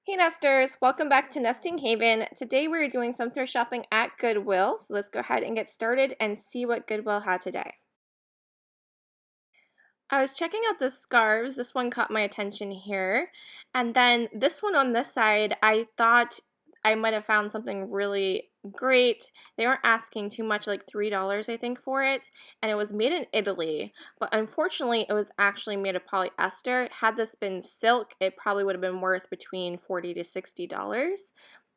Hey nesters, welcome back to Nesting Haven. Today we're doing some thrift shopping at Goodwill, so let's go ahead and get started and see what Goodwill had today. I was checking out the scarves. This one caught my attention here, and then this one on this side, I thought I might have found something really great. They weren't asking too much, like $3 I think for it, and it was made in Italy, but unfortunately it was actually made of polyester. Had this been silk, it probably would have been worth between $40 to $60,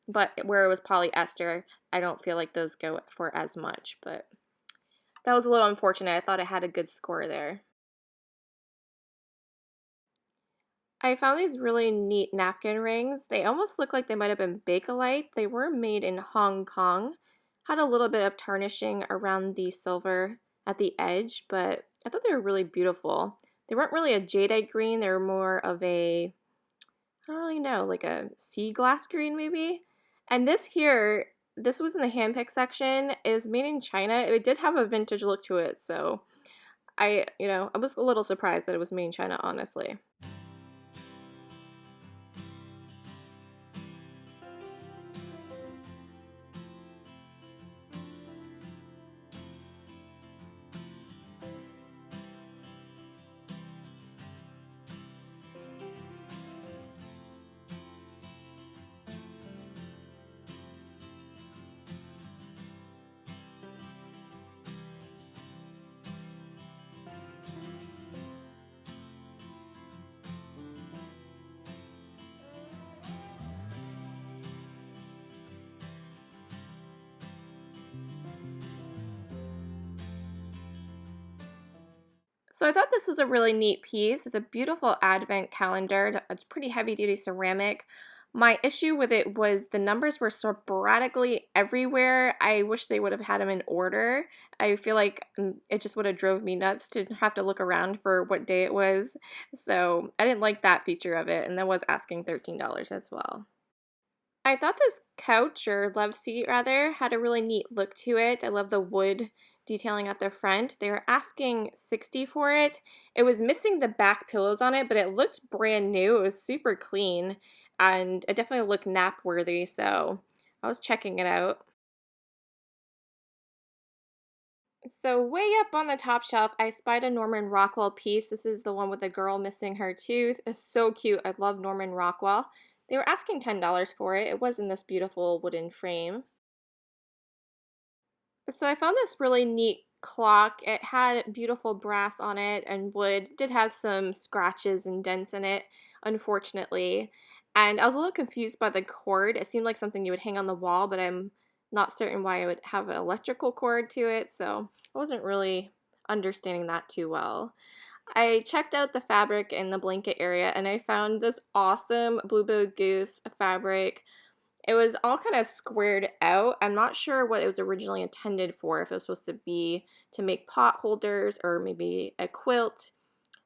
but where it was polyester, I don't feel like those go for as much, but that was a little unfortunate. I thought it had a good score there. I found these really neat napkin rings. They almost look like they might have been Bakelite. They were made in Hong Kong. Had a little bit of tarnishing around the silver at the edge, but I thought they were really beautiful. They weren't really a jadeite green. They were more of a, I don't really know, like a sea glass green maybe. And this here, this was in the handpick section. It was made in China. It did have a vintage look to it, so I was a little surprised that it was made in China, honestly. So I thought this was a really neat piece. It's a beautiful advent calendar. It's pretty heavy duty ceramic. My issue with it was the numbers were sporadically everywhere. I wish they would have had them in order. I feel like it just would have drove me nuts to have to look around for what day it was. So I didn't like that feature of it, and that was asking $13 as well. I thought this couch, or love seat rather, had a really neat look to it. I love the wood detailing at the front. They were asking $60 for it. It was missing the back pillows on it, but it looked brand new. It was super clean, and it definitely looked nap worthy, so I was checking it out. So way up on the top shelf, I spied a Norman Rockwell piece. This is the one with the girl missing her tooth. It's so cute. I love Norman Rockwell. They were asking $10 for it. It was in this beautiful wooden frame. So I found this really neat clock. It had beautiful brass on it and wood. It did have some scratches and dents in it, unfortunately. And I was a little confused by the cord. It seemed like something you would hang on the wall, but I'm not certain why it would have an electrical cord to it, so I wasn't really understanding that too well. I checked out the fabric in the blanket area and I found this awesome Bluebell Goose fabric. It was all kind of squared out. I'm not sure what it was originally intended for, if it was supposed to be to make pot holders or maybe a quilt.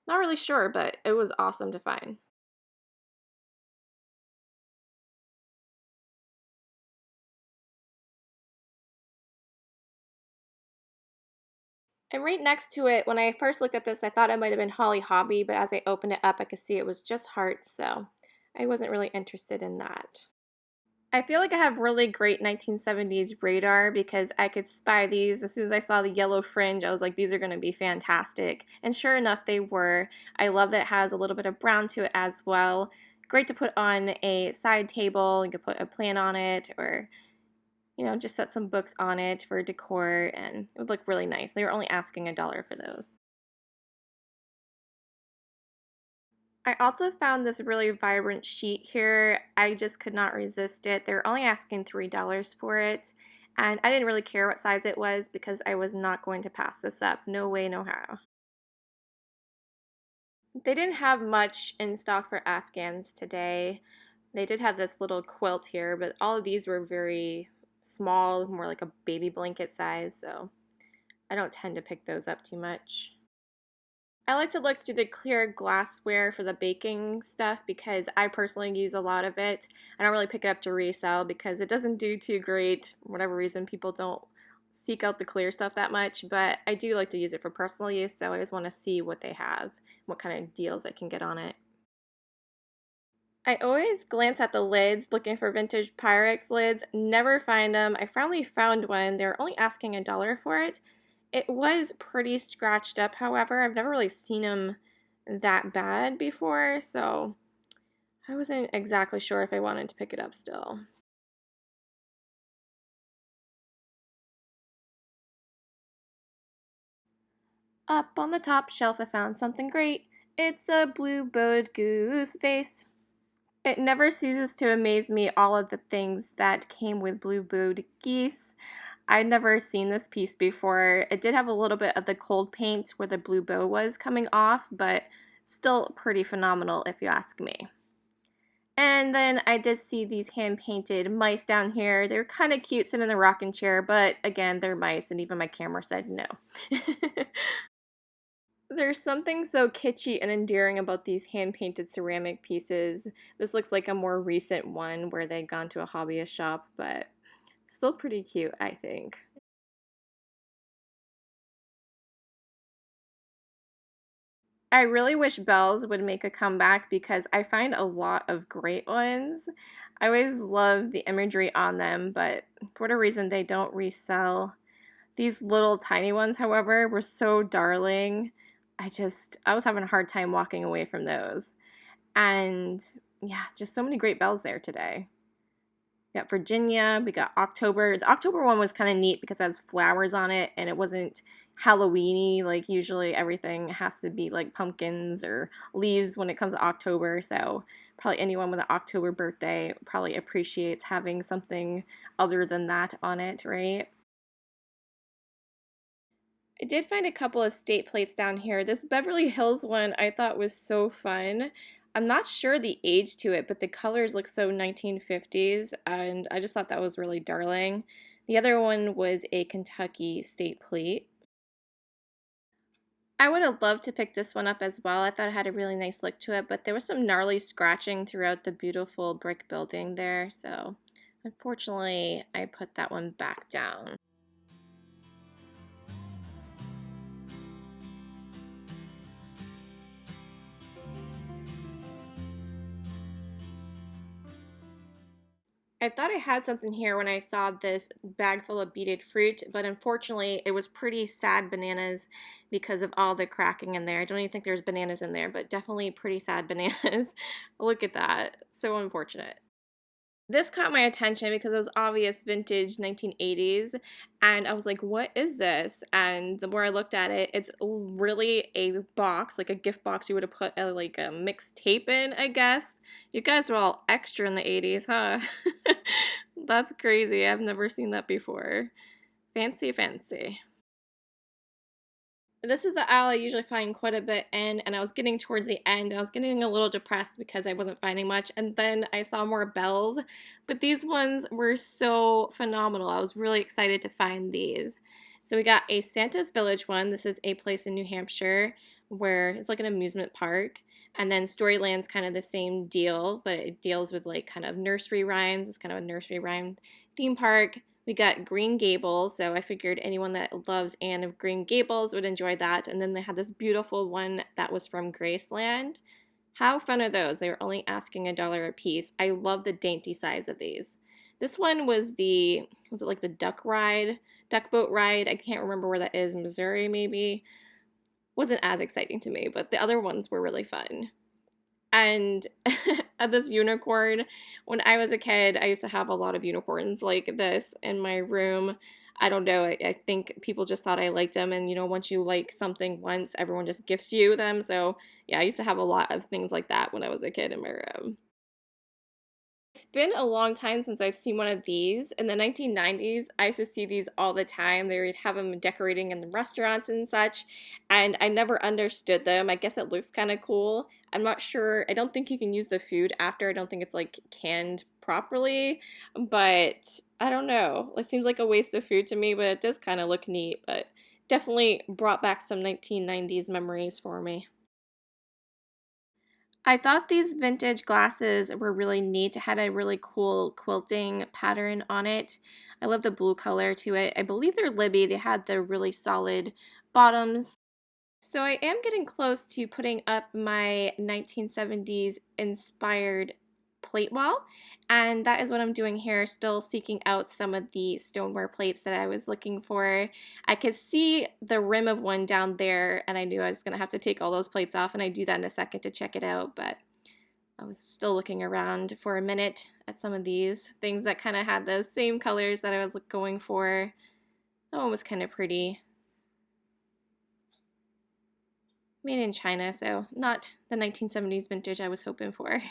Not really sure, but it was awesome to find. And right next to it, when I first looked at this, I thought it might have been Holly Hobby, but as I opened it up, I could see it was just hearts, so I wasn't really interested in that. I feel like I have really great 1970s radar because I could spy these. As soon as I saw the yellow fringe, I was like, these are going to be fantastic. And sure enough, they were. I love that it has a little bit of brown to it as well. Great to put on a side table. You could put a plant on it or, just set some books on it for decor and it would look really nice. They were only asking $1 for those. I also found this really vibrant sheet here. I just could not resist it. They're only asking $3 for it, and I didn't really care what size it was because I was not going to pass this up. No way, no how. They didn't have much in stock for Afghans today. They did have this little quilt here, but all of these were very small, more like a baby blanket size, so I don't tend to pick those up too much. I like to look through the clear glassware for the baking stuff because I personally use a lot of it. I don't really pick it up to resell because it doesn't do too great. For whatever reason, people don't seek out the clear stuff that much, but I do like to use it for personal use, so I just want to see what they have, what kind of deals I can get on it. I always glance at the lids looking for vintage Pyrex lids, never find them. I finally found one. They were only asking $1 for it. It was pretty scratched up, however. I've never really seen them that bad before, so I wasn't exactly sure if I wanted to pick it up still. Up on the top shelf, I found something great. It's a blue-bowed goose vase. It never ceases to amaze me all of the things that came with blue-bowed geese. I'd never seen this piece before. It did have a little bit of the cold paint where the blue bow was coming off, but still pretty phenomenal if you ask me. And then I did see these hand-painted mice down here. They're kind of cute sitting in the rocking chair, but again, they're mice, and even my camera said no. There's something so kitschy and endearing about these hand-painted ceramic pieces. This looks like a more recent one where they'd gone to a hobbyist shop, but still pretty cute, I think. I really wish bells would make a comeback because I find a lot of great ones. I always love the imagery on them, but for whatever reason, they don't resell. These little tiny ones, however, were so darling. I was having a hard time walking away from those. And yeah, just so many great bells there today. We got Virginia, we got October. The October one was kind of neat because it has flowers on it and it wasn't Halloweeny. Like usually everything has to be like pumpkins or leaves when it comes to October. So probably anyone with an October birthday probably appreciates having something other than that on it, right? I did find a couple of state plates down here. This Beverly Hills one I thought was so fun. I'm not sure the age to it, but the colors look so 1950s, and I just thought that was really darling. The other one was a Kentucky state plate. I would have loved to pick this one up as well. I thought it had a really nice look to it, but there was some gnarly scratching throughout the beautiful brick building there, so unfortunately I put that one back down. I thought I had something here when I saw this bag full of beaded fruit, but unfortunately it was pretty sad bananas because of all the cracking in there. I don't even think there's bananas in there, but definitely pretty sad bananas. Look at that. So unfortunate. This caught my attention because it was obvious vintage 1980s, and I was like, what is this? And the more I looked at it, it's really a box, like a gift box you would have put like a mixed tape in, I guess. You guys were all extra in the 80s, huh? That's crazy. I've never seen that before. Fancy, fancy. This is the aisle I usually find quite a bit in, and I was getting towards the end. I was getting a little depressed because I wasn't finding much, and then I saw more bells, but these ones were so phenomenal. I was really excited to find these. So we got a Santa's Village one. This is a place in New Hampshire where it's like an amusement park. And then Storyland's kind of the same deal, but it deals with like kind of nursery rhymes. It's kind of a nursery rhyme theme park. We got Green Gables, so I figured anyone that loves Anne of Green Gables would enjoy that. And then they had this beautiful one that was from Graceland. How fun are those? They were only asking $1 a piece. I love the dainty size of these. This one was was it like the duck boat ride? I can't remember where that is, Missouri maybe. Wasn't as exciting to me, but the other ones were really fun. And this unicorn, when I was a kid, I used to have a lot of unicorns like this in my room. I don't know, I think people just thought I liked them, and once you like something once, everyone just gifts you them. So yeah, I used to have a lot of things like that when I was a kid in my room. It's been a long time since I've seen one of these. In the 1990s, I used to see these all the time. They would have them decorating in the restaurants and such, and I never understood them. I guess it looks kind of cool. I'm not sure. I don't think you can use the food after. I don't think it's like canned properly, but I don't know. It seems like a waste of food to me, but it does kind of look neat, but definitely brought back some 1990s memories for me. I thought these vintage glasses were really neat. It had a really cool quilting pattern on it. I love the blue color to it. I believe they're Libby. They had the really solid bottoms. So I am getting close to putting up my 1970s inspired plate wall, and that is what I'm doing here, still seeking out some of the stoneware plates that I was looking for. I could see the rim of one down there, and I knew I was going to have to take all those plates off, and I do that in a second to check it out, but I was still looking around for a minute at some of these things that kind of had those same colors that I was going for. That one was kind of pretty. Made in China, so not the 1970s vintage I was hoping for.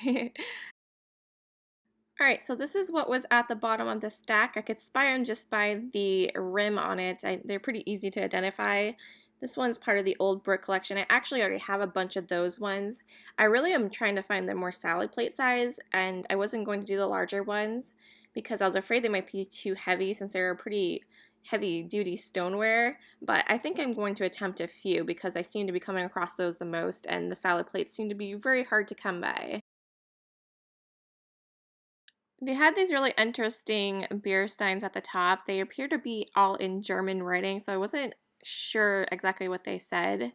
Alright, so this is what was at the bottom of the stack. I could spy them just by the rim on it. They're pretty easy to identify. This one's part of the old brick collection. I actually already have a bunch of those ones. I really am trying to find the more salad plate size, and I wasn't going to do the larger ones because I was afraid they might be too heavy since they're pretty heavy duty stoneware, but I think I'm going to attempt a few because I seem to be coming across those the most, and the salad plates seem to be very hard to come by. They had these really interesting beer steins at the top. They appear to be all in German writing, so I wasn't sure exactly what they said,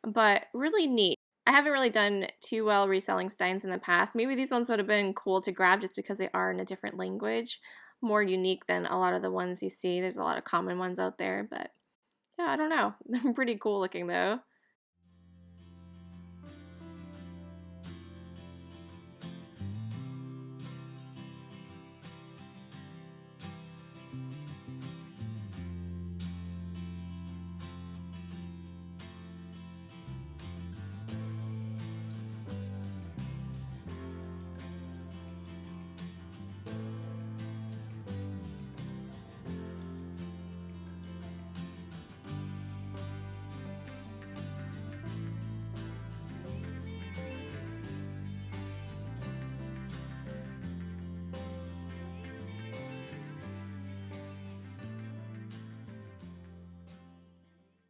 but really neat. I haven't really done too well reselling steins in the past. Maybe these ones would have been cool to grab just because they are in a different language, more unique than a lot of the ones you see. There's a lot of common ones out there, but yeah, I don't know. They're pretty cool looking though.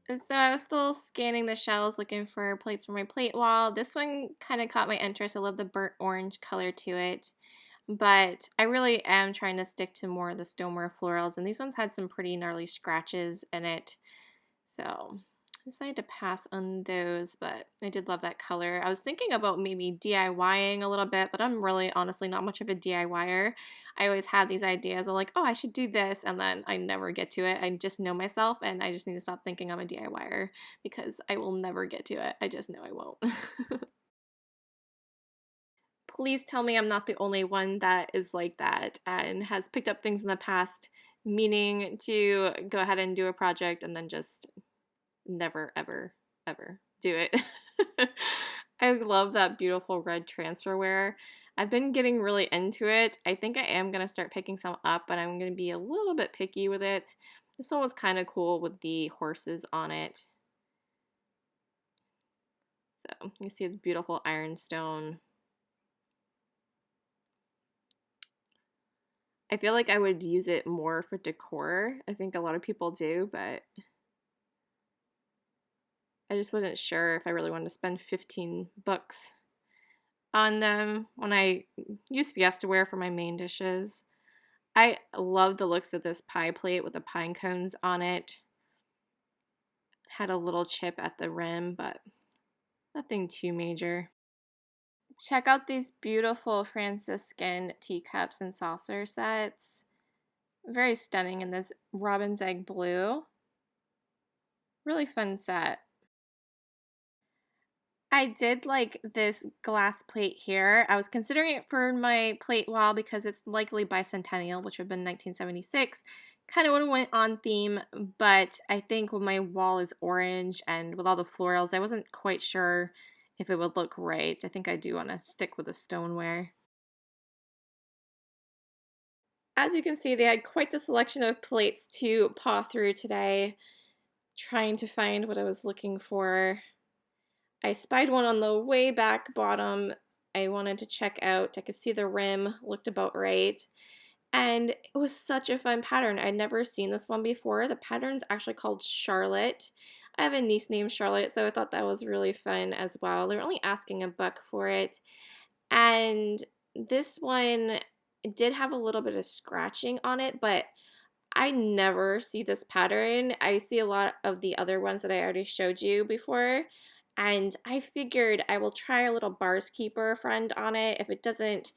And so I was still scanning the shelves looking for plates for my plate wall. This one kind of caught my interest. I love the burnt orange color to it. But I really am trying to stick to more of the stoneware florals. And these ones had some pretty gnarly scratches in it. So I decided to pass on those, but I did love that color. I was thinking about maybe DIYing a little bit, but I'm really honestly not much of a DIYer. I always have these ideas of like, oh, I should do this, and then I never get to it. I just know myself, and I just need to stop thinking I'm a DIYer because I will never get to it. I just know I won't. Please tell me I'm not the only one that is like that and has picked up things in the past meaning to go ahead and do a project and then just never, ever, ever do it. I love that beautiful red transferware. I've been getting really into it. I think I am going to start picking some up, but I'm going to be a little bit picky with it. This one was kind of cool with the horses on it. So you see it's beautiful ironstone. I feel like I would use it more for decor. I think a lot of people do, but I just wasn't sure if I really wanted to spend 15 bucks on them when I use Fiestaware for my main dishes. I love the looks of this pie plate with the pine cones on it. Had a little chip at the rim, but nothing too major. Check out these beautiful Franciscan teacups and saucer sets. Very stunning in this robin's egg blue. Really fun set. I did like this glass plate here. I was considering it for my plate wall because it's likely bicentennial, which would have been 1976. Kind of would have went on theme, but I think when my wall is orange and with all the florals, I wasn't quite sure if it would look right. I think I do want to stick with the stoneware. As you can see, they had quite the selection of plates to paw through today, trying to find what I was looking for. I spied one on the way back bottom I wanted to check out. I could see the rim looked about right. And it was such a fun pattern. I'd never seen this one before. The pattern's actually called Charlotte. I have a niece named Charlotte, so I thought that was really fun as well. They're only asking $1 for it. And this one did have a little bit of scratching on it, but I never see this pattern. I see a lot of the other ones that I already showed you before. and I figured I will try a little bars keeper friend on it. If it doesn't,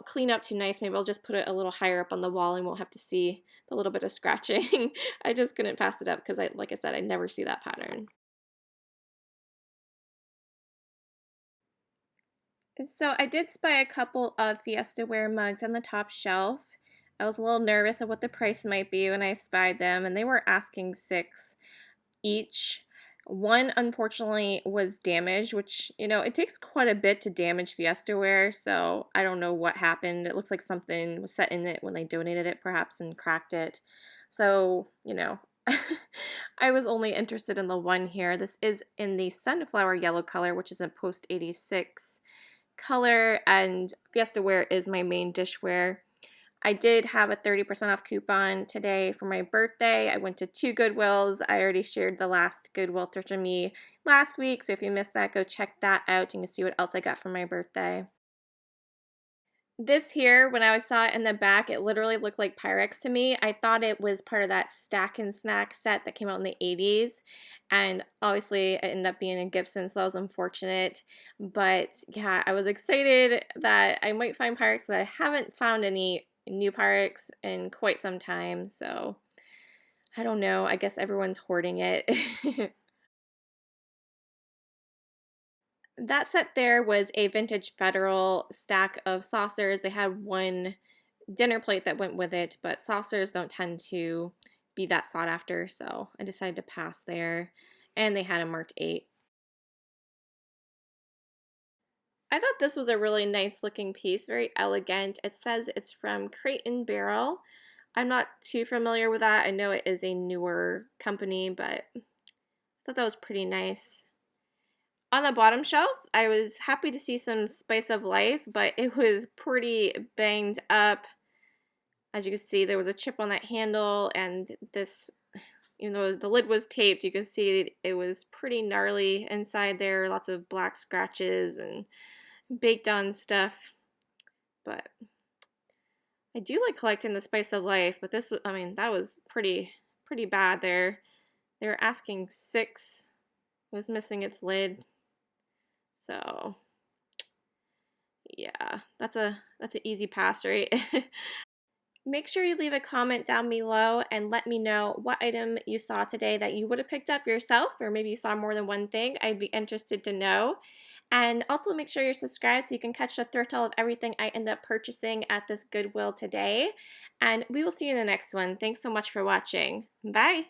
clean up too nice, maybe I'll just put it a little higher up on the wall and won't have to see the little bit of scratching. I just couldn't pass it up because like I said, I never see that pattern. So I did spy a couple of Fiesta Ware mugs on the top shelf. I was a little nervous of what the price might be when I spied them, and they were asking $6 each. One, unfortunately, was damaged, which, it takes quite a bit to damage Fiesta Ware, so I don't know what happened. It looks like something was set in it when they donated it, perhaps, and cracked it. So, I was only interested in the one here. This is in the sunflower yellow color, which is a post 86 color, and Fiesta Ware is my main dishware. I did have a 30% off coupon today for my birthday. I went to 2 Goodwills. I already shared the last Goodwill Thrift of Me last week, so if you missed that, go check that out and you can see what else I got for my birthday. This here, when I saw it in the back, it literally looked like Pyrex to me. I thought it was part of that Stack and Snack set that came out in the 80s. And obviously, it ended up being a Gibson, so that was unfortunate. But yeah, I was excited that I might find Pyrex, but I haven't found any new Pyrex in quite some time. So I don't know. I guess everyone's hoarding it. That set there was a vintage Federal stack of saucers. They had one dinner plate that went with it, but saucers don't tend to be that sought after, so I decided to pass there. And they had a marked 8. I thought this was a really nice looking piece, very elegant. It says it's from Crate and Barrel. I'm not too familiar with that. I know it is a newer company, but I thought that was pretty nice. On the bottom shelf, I was happy to see some Spice of Life, but it was pretty banged up. As you can see, there was a chip on that handle, and this, even though the lid was taped, you can see it was pretty gnarly inside there. Lots of black scratches and baked on stuff. But I do like collecting the Spice of Life, but this, I mean, that was pretty bad there. They were asking $6. It was missing its lid. So yeah, that's an easy pass, right? Make sure you leave a comment down below and let me know what item you saw today that you would have picked up yourself, or maybe you saw more than one thing. I'd be interested to know. And also make sure you're subscribed so you can catch the thrift haul of everything I end up purchasing at this Goodwill today. And we will see you in the next one. Thanks so much for watching. Bye!